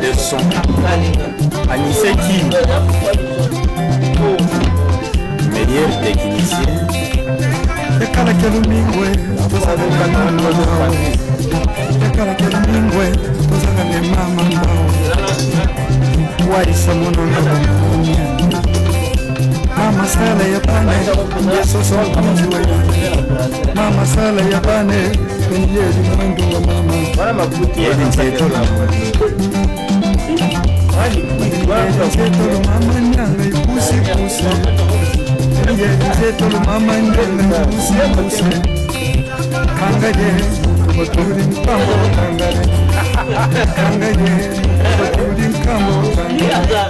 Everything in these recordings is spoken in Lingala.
De son Anissé Kim, meilleur technicien. Yakala kelumingwe, tosala kanana. Yakala kelumingwe, tosala ne mama mao. Waisa monono. Mama sala ya bane, yeso so kunjiwe. Mama sala ya bane, penye di mwendo wa mama. Wana mabuti yedi nzeto la Nzeto mama nyanga ipusi pusi. Nzeto mama nyanga ipusi pusi. Kangaje, kuturi mkambo kangaje. Kangaje, kuturi mkambo kangaje.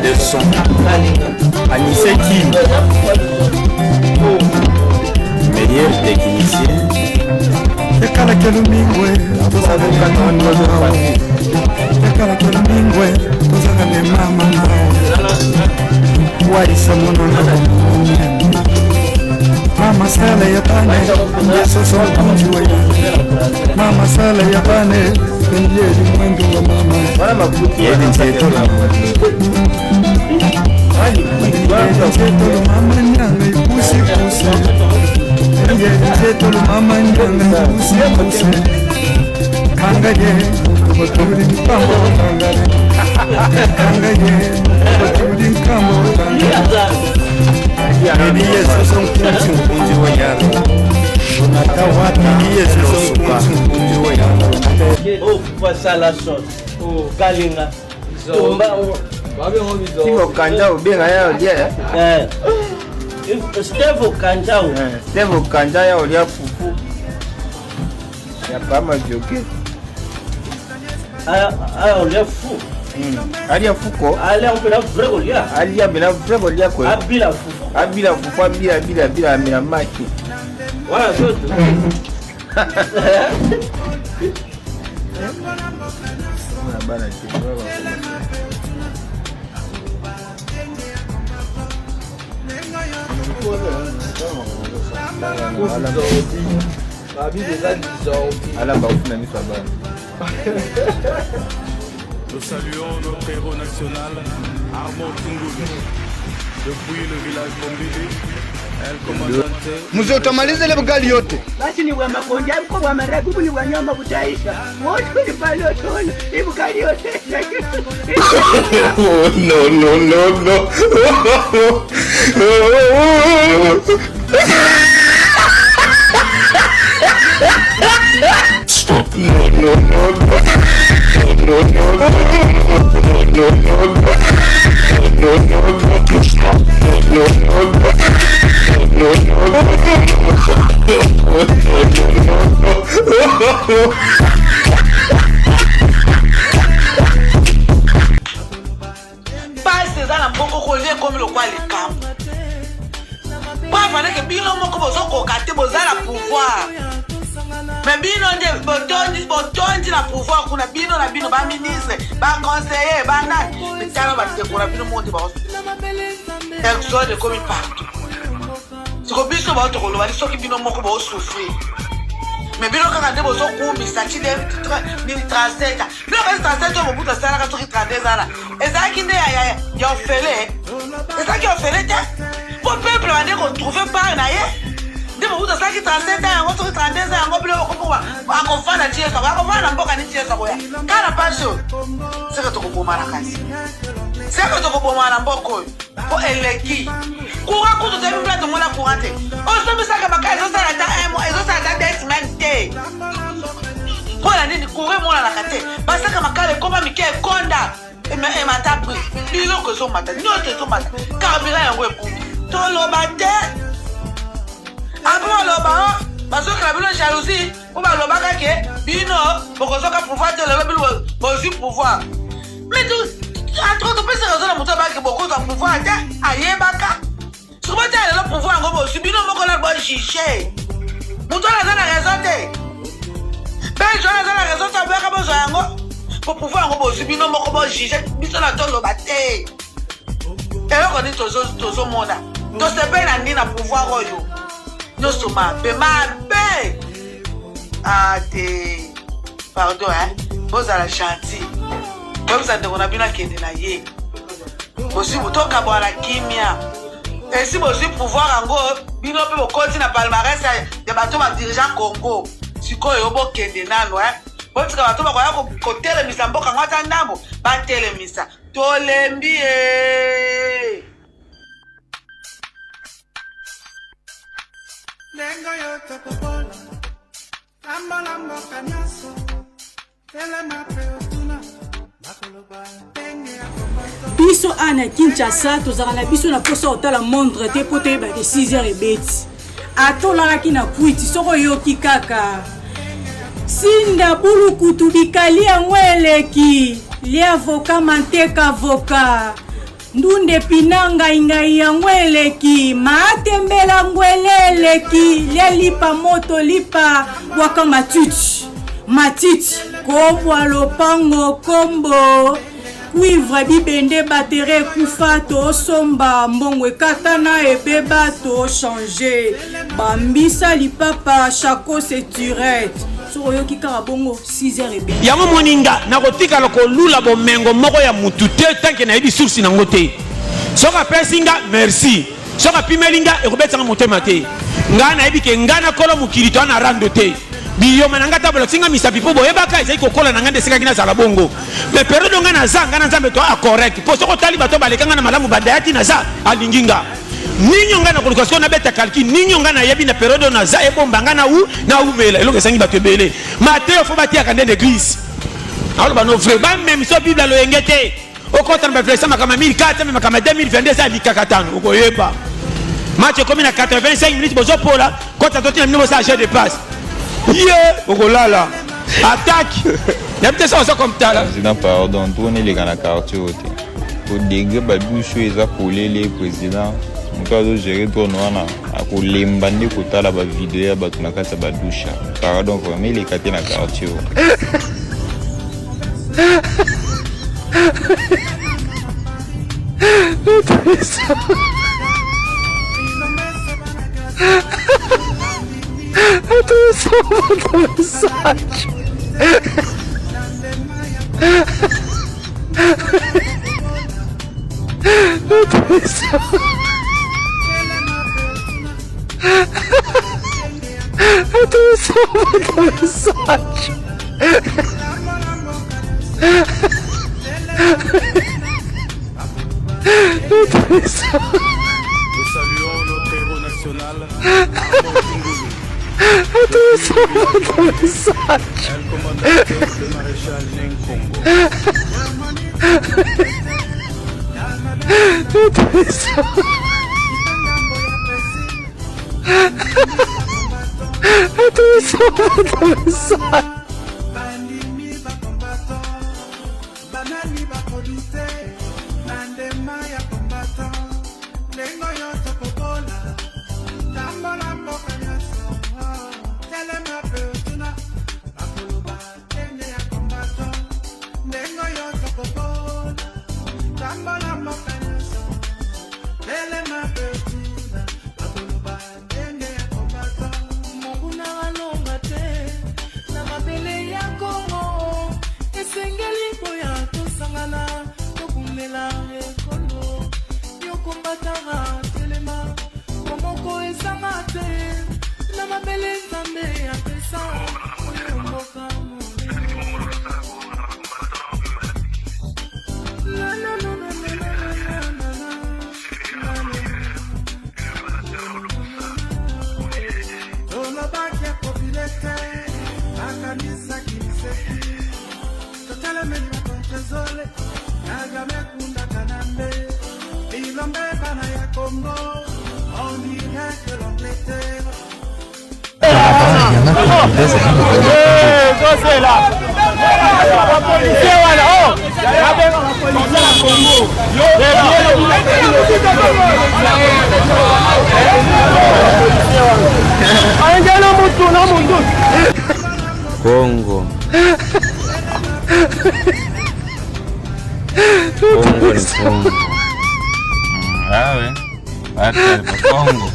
De son Anissé Kim, meilleur technicien. Yakala kelumingwe, tosala kanana. Yakala kelumingwe, tosala ne mama mao. Waisa monono. Mama sala ya bane, yeso so kunjiwe. Mama sala ya bane, penye di mwendo wa mama. Wana mabuti yedi nzeto la Nzeto mama nyanga ipusi pusi. Nzeto mama nyanga ipusi pusi. Kangaje, kuturi mkambo kangaje. Kangaje, kuturi mkambo kangaje. Nini yeso son kunji wanyana. Nini yeso son kunji wanyana. Oh, Osala sauce. Oh, Kalinga. Tomba. Tivo kanja ubenga yao dia. Stevo kanja. Stevo kanja yao dia fufu. Ya kama joke. Olia fu. Alia fuko. Alia mpena vrego lia. Alia bena vrego lia kwa. Abila fufu. Abila fufu abila amina maki. Wala zote. Bana kidogo. Nous saluons notre héros national, Armand Tungoulou, depuis le village Bombili. Mzee utamaliza ile bugali yote. Basi ni wa makonja kwa wa maragubu ni wanyama butaisha. Wote ni pale tona. Hii bugali yote. No. Stop. No. Pasi ezala mbongo kolie comme le quoi les camps. Pas fallait que bino moko bozo koka te bozala pouvoir. Mais bino nde botondi la pouvoir kuna bino na bino ba ministre ba conseiller ba nani mitalo ba tekora bino monde ba exode comme partout siko biso ba to koloba soki bino moko ba souffrir mais bino kaka ndebo zo kumisa chide ni translate bino ka translate mo buta sala ka soki 32 ans ezaki nde ya ofele ezaki ofele te pour peuple va dire qu'on trouve pas na ye ndebo buta sala ki 37 ans ngo soki 32 ans ngo bino ko kwa akofana tie ka akofana mboka ni tie ka boya kana passion seka to ko bomana kasi seka to ko bomana mboko po eleki kura kutu te bibla to mona kurante o so misaka baka zo sala ta emo ezo sala ta desmente po la nini kure mona la kate basaka makale koma mike konda e matapri bilo ko zo mata no te zo mata kabira yango epu to lo bate abo lo ba basoka bilo jalousie o ba lo baka ke bino bokozoka pouvoir te le bilo bozi pouvoir mais tout Atro to pesa raison na muto ba ke boko za pouvoir ta ayebaka. Souvent ta le pouvoir ngo bo subino moko la bo chiche. Muto la za raison te. Ben jo la za raison ta ba ka bo yango. Pour pouvoir ngo bo subino moko bo chiche biso na to lo bate. Elo ko ni tozo mona. To se pe na ni na pouvoir oyo. No so ma be be. Ate. Pardon hein. Vous à la gentil. Vous êtes on a bien qui est là hier. Aussi vous toka bola kimia. Et si vous aussi pouvoir en go, bino pe mo continue na palmarès ya bato ba dirigeant Congo. Siko yo bo kende nano hein. Boti ka bato ba ko telemisa mboka ngata ndambo, ba telemisa. Tolembi eh. Lengo yo topola. Amala mboka nyaso. Telema peotuna. Biso ana Kinshasa tozala na biso na posa otala montre te pote ba 6h et beti atola ki na kwiti soko yoki kaka sinda bulu kutu bikali yanweleki li avocat manteka avocat ndunde pinanga ingai yanweleki matembela ngweleleki lipa moto lipa waka matiti kombo lopango kombo cuivre bibende batterie kufa to somba mbongo katana ebeba to changer bambisa lipapa chako seturette so yoki kaka bongo 6h ebe yango moninga nakotika loko lula bomengo moko ya mutu te tanke na yebi source nango te soka pesinga merci soka pimelinga ekobetanga motema te nga na yebi ke nga na kolo mukili to na rando te biyo mananga tabolo singa misapi po boye baka ezai kokola nanga ndeseka kina sala bongo me periode nga na zanga na Nzambe to a correct po soko tali bato balekanga na malamu badayati na za alinginga ninyo nga na kolokasiko na beta kalki ninyo nga na yebi na periode na za ebombanga na u mela eloko sangi bato ebele Mateo fo batia kande d'église alors ba no vrai ba même so bible lo engete okota na reflexion makama 1400 mais makama 2022 za likakatano okoyeba match comme na 85 minutes bozo pola kota toti na mino sa jeu de passe Ogolala attaque. Il y a peut-être ça comme ça là. Président pardon, tourner les gars dans quartier côté. Pour dégré babouchou ils a collé les présidents. Muto azo gérer tourner na akoler mbandi kotala ba vidéo ba tunaka sa ba doucha. Pardon vraiment les katé na quartier. Nous saluons notre héros national, El commandant le maréchal Nini Congo. Tell him I feel tonight. I feel bad. Congo. Congo ni Congo. Awe. Hata Congo.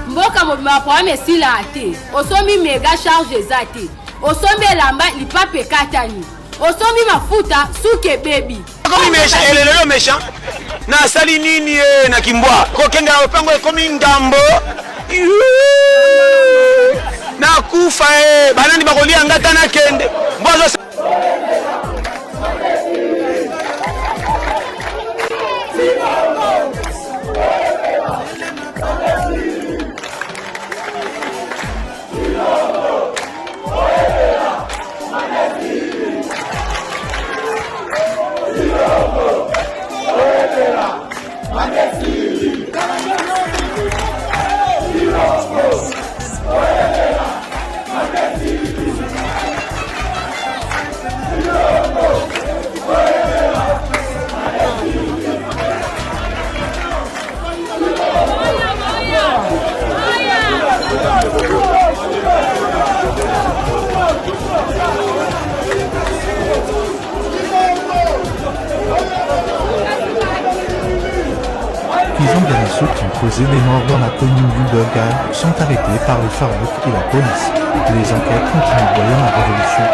Mboka mobima problème esila ate. Osomi mega charge zate. Osomi elamba lipape katani. Osomi mafuta suke baby. Komi mesha elelelo mesha. Na sali nini na kimbwa. Ko kenga opango ekomi ngambo. Na kufa banani bakolia ngata na kende. Mbozo Ceux qui ont causé des morts dans la commune du Bulgarie sont arrêtés par les FARC et la police. Les enquêtes continuent voyant la révolution.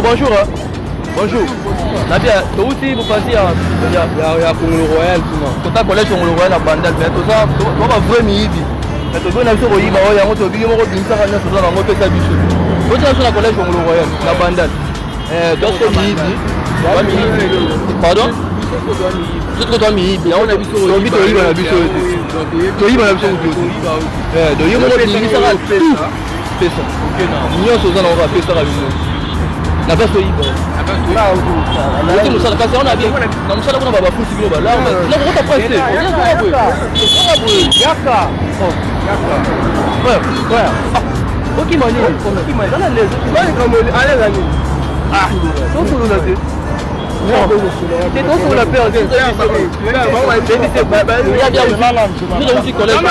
Bonjour. Bonjour. Nabia, toi aussi vous passez à Congo Royal tout le collège Congo Royal à Bandal mais tout ça on va vraiment yibi. Mais tout on a sur yiba o ya moto bi mo ko binsa kana so na moto ta biso. Vous êtes sur la collège Congo Royal la Bandal. Donc yibi. Pardon? Tout ko to mi yibi. On a biso o bi to yiba na biso. To yiba na biso. Do yiba mo binsa kana pesa. OK na. Nyo so za na on va pesa la biso. La base de Ibo. La base de kasi on a bien. Na musala kuna baba futi bilo bala. Na ko ta presse. Yaka. Ouais. OK mani. Dans les. Mani comme allez là. Ah. Donc on l'a dit. C'est donc on l'a perdu. Il y a bien nous aussi collègue.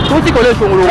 Tutti con lei sono loro.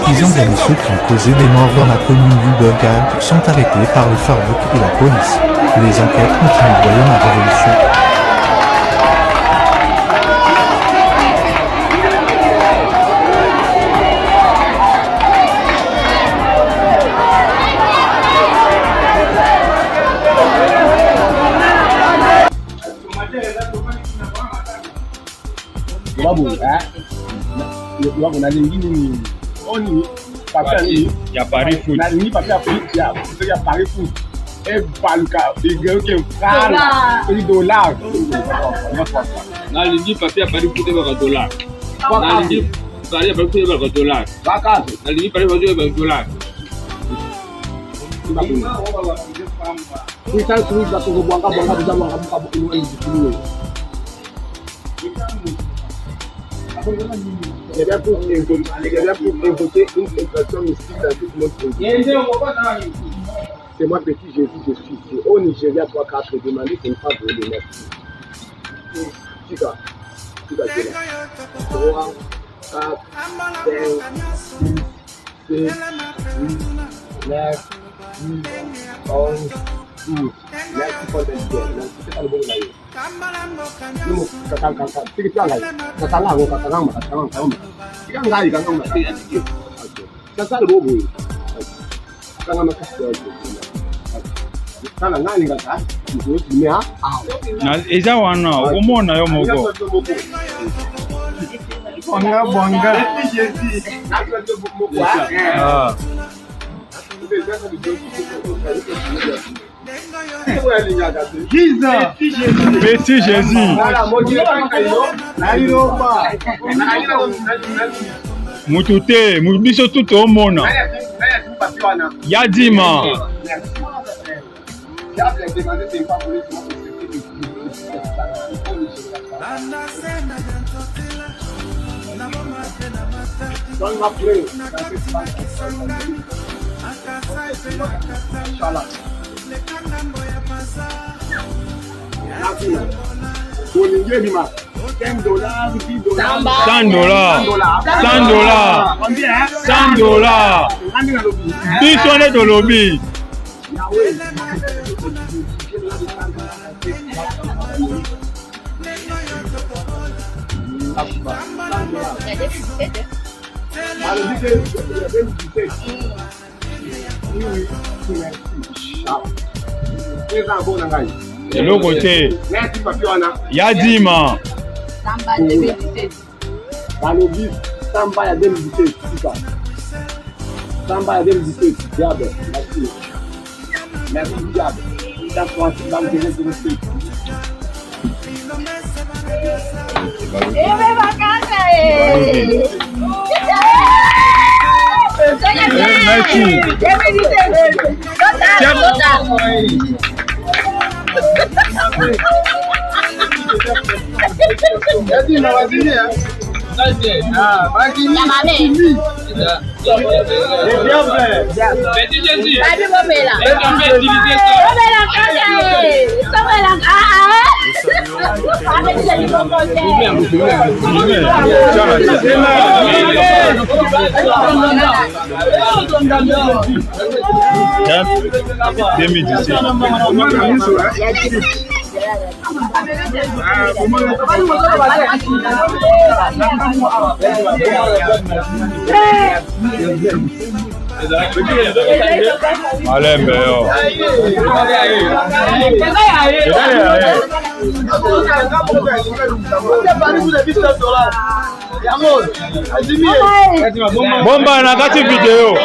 Plusieurs de ceux qui ont causé des morts dans la commune du Bulgare sont arrêtés par les FARDC et la police. Les enquêtes continuent voyant la révolution. Ya Paris foot. Na ni papia foot ya Paris foot. E baluka igero ke fala. Ni dollar. Na ni papia Paris foot ba dollar. Na ni Paris Paris foot ba dollar. Baka. Na ni Paris foot ba dollar. Kita suruh batu buangka bisa buangka buka buku dulu. Il y a pour évoquer une expression mystique dans tout le monde. C'est moi petit Jésus, je suis au Nigeria 3-4 demandé, c'est une femme pour le mettre. Tika, 3, 4, 5, 6, 7, 8, 9, 10, 11, 12. Merci pour le bien, merci pour le bon aïe. Eza wana umona yo moko. Petit Jésus. Mutute, mubiso tout omona. Yadima. $100. This one is the lobby. De l'autre côté, Yadima. Samba 2017. Samba 2017. Samba 2017. Diable. Merci. Merci, diable. Malembe yo. Bomba na kati video.